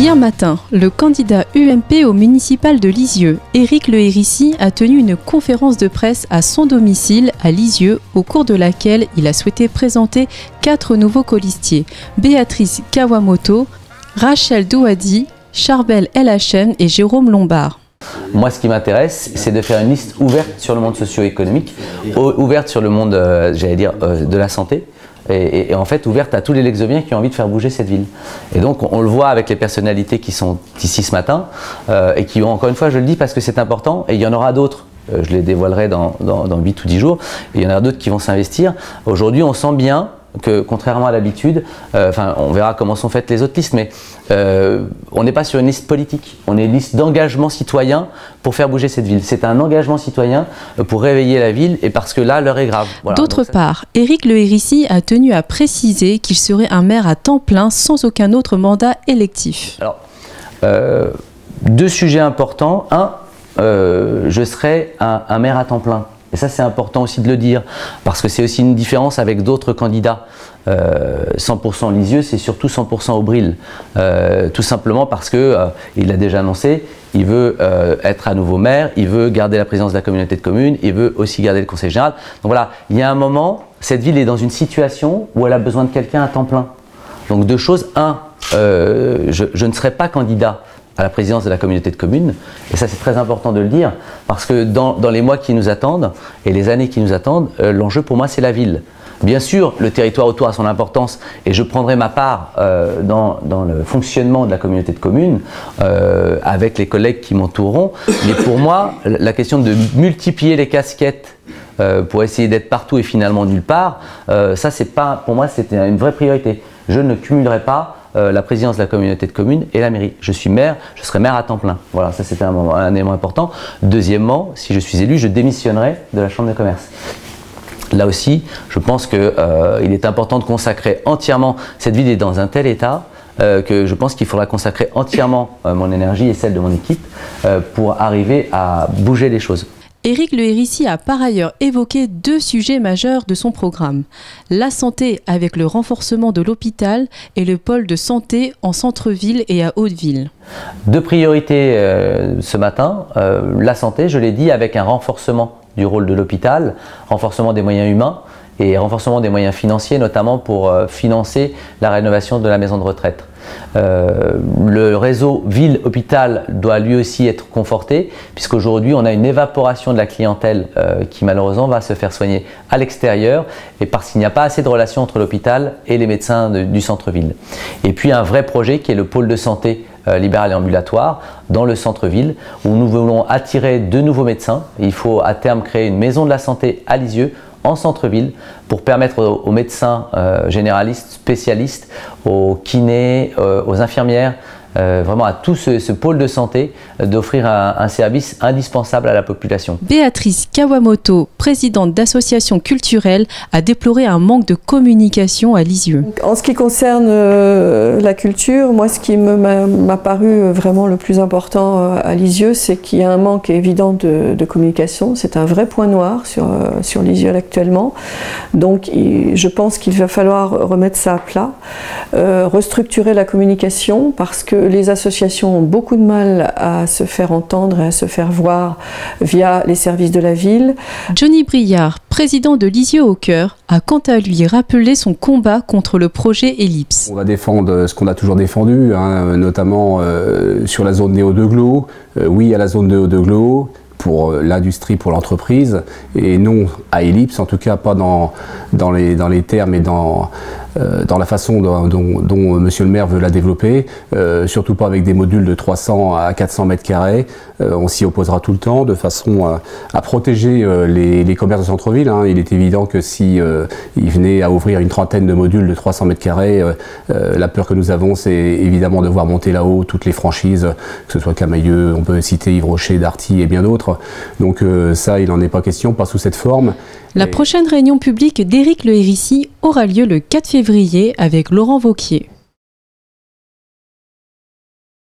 Hier matin, le candidat UMP au municipal de Lisieux, Éric Le Hérissi, a tenu une conférence de presse à son domicile à Lisieux, au cours de laquelle il a souhaité présenter 4 nouveaux colistiers, Béatrice Kawamoto, Rachel Douadi, Charbel LHN et Jérôme Lombard. Moi, ce qui m'intéresse, c'est de faire une liste ouverte sur le monde socio-économique, ouverte sur le monde, j'allais dire, de la santé, et en fait ouverte à tous les Lexoviens qui ont envie de faire bouger cette ville. Et donc, on le voit avec les personnalités qui sont ici ce matin, et qui ont, encore une fois, je le dis parce que c'est important, et il y en aura d'autres. Je les dévoilerai dans 8 ou 10 jours, et il y en aura d'autres qui vont s'investir. Aujourd'hui, on sent bien que, contrairement à l'habitude, on verra comment sont faites les autres listes, mais on n'est pas sur une liste politique, on est une liste d'engagement citoyen pour faire bouger cette ville. C'est un engagement citoyen pour réveiller la ville, et parce que là, l'heure est grave. Voilà. D'autre part, Éric Le Hérissi a tenu à préciser qu'il serait un maire à temps plein sans aucun autre mandat électif. Alors, 2 sujets importants. Je serai un maire à temps plein. Et ça, c'est important aussi de le dire, parce que c'est aussi une différence avec d'autres candidats. 100% Lisieux, c'est surtout 100% Aubril. Tout simplement parce que il l'a déjà annoncé, il veut être à nouveau maire, il veut garder la présidence de la communauté de communes, il veut aussi garder le conseil général. Donc voilà, il y a un moment, cette ville est dans une situation où elle a besoin de quelqu'un à temps plein. Donc 2 choses. Je ne serai pas candidat à la présidence de la communauté de communes, et ça c'est très important de le dire, parce que dans les mois qui nous attendent et les années qui nous attendent, l'enjeu pour moi c'est la ville. Bien sûr, le territoire autour a son importance, et je prendrai ma part dans le fonctionnement de la communauté de communes avec les collègues qui m'entoureront, mais pour moi, la question de multiplier les casquettes pour essayer d'être partout et finalement nulle part, ça c'est pas, pour moi c'était une vraie priorité. Je ne cumulerai pas la présidence de la communauté de communes et la mairie. Je suis maire, je serai maire à temps plein. Voilà, ça c'était un élément important. Deuxièmement, si je suis élu, je démissionnerai de la chambre de commerce. Là aussi, je pense qu'il est important de consacrer entièrement, cette ville est dans un tel état que je pense qu'il faudra consacrer entièrement mon énergie et celle de mon équipe pour arriver à bouger les choses. Éric Le Hérissi a par ailleurs évoqué 2 sujets majeurs de son programme. La santé avec le renforcement de l'hôpital et le pôle de santé en centre-ville et à Haute-Ville. 2 priorités ce matin. La santé, je l'ai dit, avec un renforcement du rôle de l'hôpital, renforcement des moyens humains et renforcement des moyens financiers, notamment pour financer la rénovation de la maison de retraite. Le réseau ville-hôpital doit lui aussi être conforté, puisqu'aujourd'hui on a une évaporation de la clientèle qui malheureusement va se faire soigner à l'extérieur, et parce qu'il n'y a pas assez de relations entre l'hôpital et les médecins du centre-ville. Et puis un vrai projet qui est le pôle de santé libéral et ambulatoire dans le centre-ville, où nous voulons attirer 2 nouveaux médecins. Il faut à terme créer une maison de la santé à Lisieux, en centre-ville, pour permettre aux médecins généralistes, spécialistes, aux kinés, aux infirmières, vraiment à tout ce pôle de santé, d'offrir un service indispensable à la population. Béatrice Kawamoto, présidente d'associations culturelles, a déploré un manque de communication à Lisieux. En ce qui concerne la culture, moi ce qui m'a paru vraiment le plus important à Lisieux, c'est qu'il y a un manque évident de communication. C'est un vrai point noir sur Lisieux actuellement. Donc je pense qu'il va falloir remettre ça à plat, restructurer la communication, parce que les associations ont beaucoup de mal à se faire entendre et à se faire voir via les services de la ville. Johnny Briard, président de Lisieux au cœur, a quant à lui rappelé son combat contre le projet Ellipse. On va défendre ce qu'on a toujours défendu, hein, notamment sur la zone néo de Glo. Oui à la zone néo de Glo, pour l'industrie, pour l'entreprise, et non à Ellipse, en tout cas pas dans les termes et dans la façon dont Monsieur le maire veut la développer, surtout pas avec des modules de 300 à 400 mètres carrés. On s'y opposera tout le temps, de façon à protéger les commerces de centre-ville. Hein. Il est évident que si il venait à ouvrir une trentaine de modules de 300 mètres carrés, la peur que nous avons, c'est évidemment de voir monter là-haut toutes les franchises, que ce soit Camailleux, on peut citer Yves Rocher, Darty et bien d'autres. Donc ça, il n'en est pas question, pas sous cette forme. La prochaine réunion publique d'Éric Le Hérissi aura lieu le 4 février avec Laurent Wauquiez.